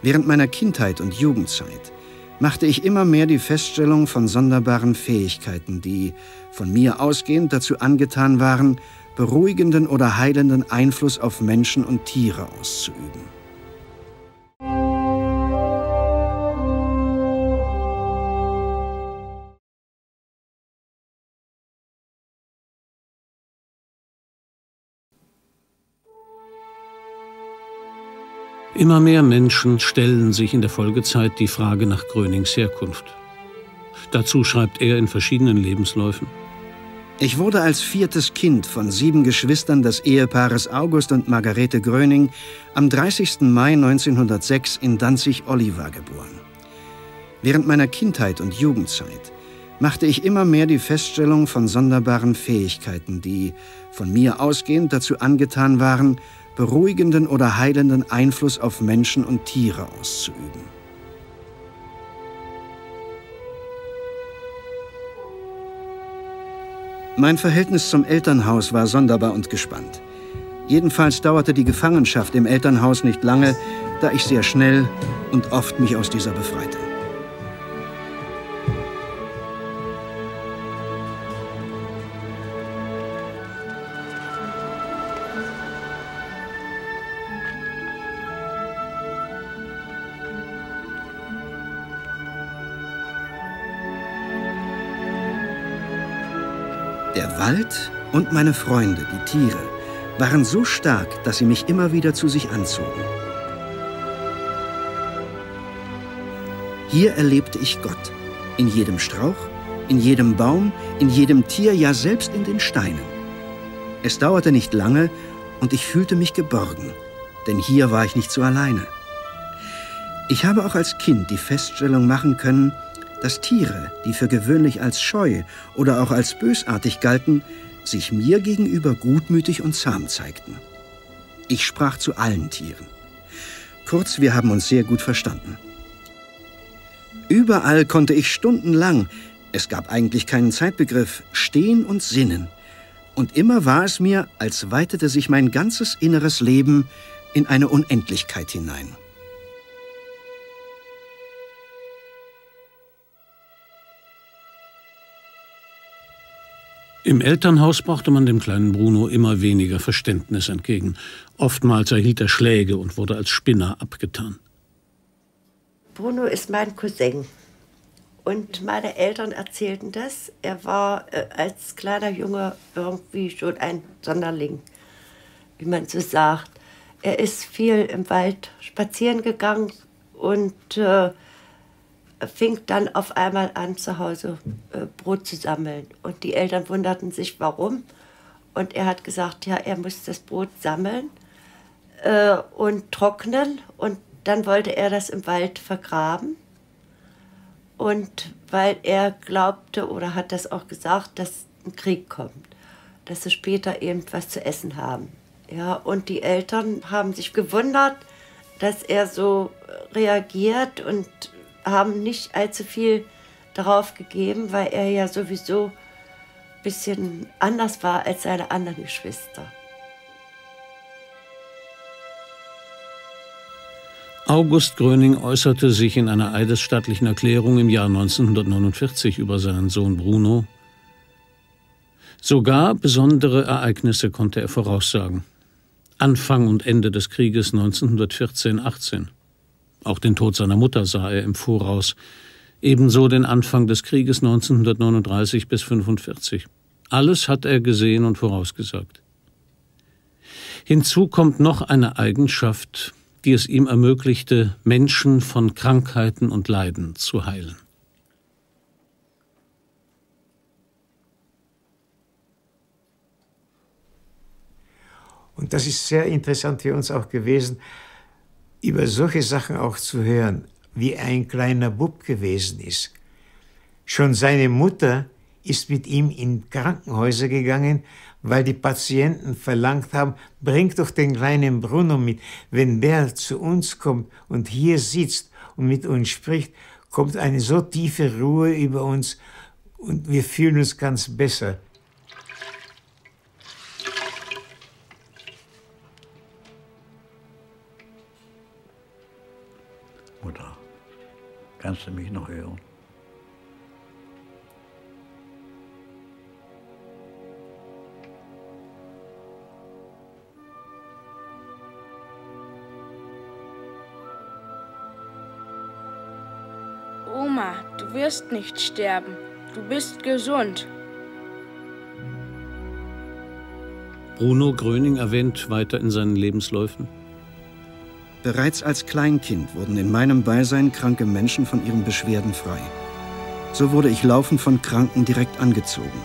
Während meiner Kindheit und Jugendzeit machte ich immer mehr die Feststellung von sonderbaren Fähigkeiten, die, von mir ausgehend, dazu angetan waren, beruhigenden oder heilenden Einfluss auf Menschen und Tiere auszuüben. Immer mehr Menschen stellen sich in der Folgezeit die Frage nach Grönings Herkunft. Dazu schreibt er in verschiedenen Lebensläufen: Ich wurde als 4. Kind von 7 Geschwistern des Ehepaares August und Margarete Gröning am 30. Mai 1906 in Danzig-Oliva geboren. Während meiner Kindheit und Jugendzeit machte ich immer mehr die Feststellung von sonderbaren Fähigkeiten, die, von mir ausgehend, dazu angetan waren, beruhigenden oder heilenden Einfluss auf Menschen und Tiere auszuüben. Mein Verhältnis zum Elternhaus war sonderbar und gespannt. Jedenfalls dauerte die Gefangenschaft im Elternhaus nicht lange, da ich sehr schnell und oft mich aus dieser befreite. Der Wald und meine Freunde, die Tiere, waren so stark, dass sie mich immer wieder zu sich anzogen. Hier erlebte ich Gott, in jedem Strauch, in jedem Baum, in jedem Tier, ja selbst in den Steinen. Es dauerte nicht lange und ich fühlte mich geborgen, denn hier war ich nicht so alleine. Ich habe auch als Kind die Feststellung machen können, dass Tiere, die für gewöhnlich als scheu oder auch als bösartig galten, sich mir gegenüber gutmütig und zahm zeigten. Ich sprach zu allen Tieren. Kurz, wir haben uns sehr gut verstanden. Überall konnte ich stundenlang, es gab eigentlich keinen Zeitbegriff, stehen und sinnen. Und immer war es mir, als weitete sich mein ganzes inneres Leben in eine Unendlichkeit hinein. Im Elternhaus brachte man dem kleinen Bruno immer weniger Verständnis entgegen. Oftmals erhielt er Schläge und wurde als Spinner abgetan. Bruno ist mein Cousin. Und meine Eltern erzählten das. Er war als kleiner Junge irgendwie schon ein Sonderling, wie man so sagt. Er ist viel im Wald spazieren gegangen und fing dann auf einmal an, zu Hause Brot zu sammeln. Und die Eltern wunderten sich, warum. Und er hat gesagt, ja, er muss das Brot sammeln und trocknen. Und dann wollte er das im Wald vergraben. Und weil er glaubte oder hat das auch gesagt, dass ein Krieg kommt, dass sie später eben was zu essen haben. Ja, und die Eltern haben sich gewundert, dass er so reagiert und haben nicht allzu viel darauf gegeben, weil er ja sowieso ein bisschen anders war als seine anderen Geschwister. August Gröning äußerte sich in einer eidesstattlichen Erklärung im Jahr 1949 über seinen Sohn Bruno. Sogar besondere Ereignisse konnte er voraussagen. Anfang und Ende des Krieges 1914-18. Auch den Tod seiner Mutter sah er im Voraus. Ebenso den Anfang des Krieges 1939 bis 1945. Alles hat er gesehen und vorausgesagt. Hinzu kommt noch eine Eigenschaft, die es ihm ermöglichte, Menschen von Krankheiten und Leiden zu heilen. Und das ist sehr interessant für uns auch gewesen, über solche Sachen auch zu hören, wie ein kleiner Bub gewesen ist. Schon seine Mutter ist mit ihm in Krankenhäuser gegangen, weil die Patienten verlangt haben, bringt doch den kleinen Bruno mit. Wenn der zu uns kommt und hier sitzt und mit uns spricht, kommt eine so tiefe Ruhe über uns und wir fühlen uns ganz besser. Mutter, kannst du mich noch hören? Oma, du wirst nicht sterben. Du bist gesund. Bruno Gröning erwähnt weiter in seinen Lebensläufen: Bereits als Kleinkind wurden in meinem Beisein kranke Menschen von ihren Beschwerden frei. So wurde ich laufend von Kranken direkt angezogen.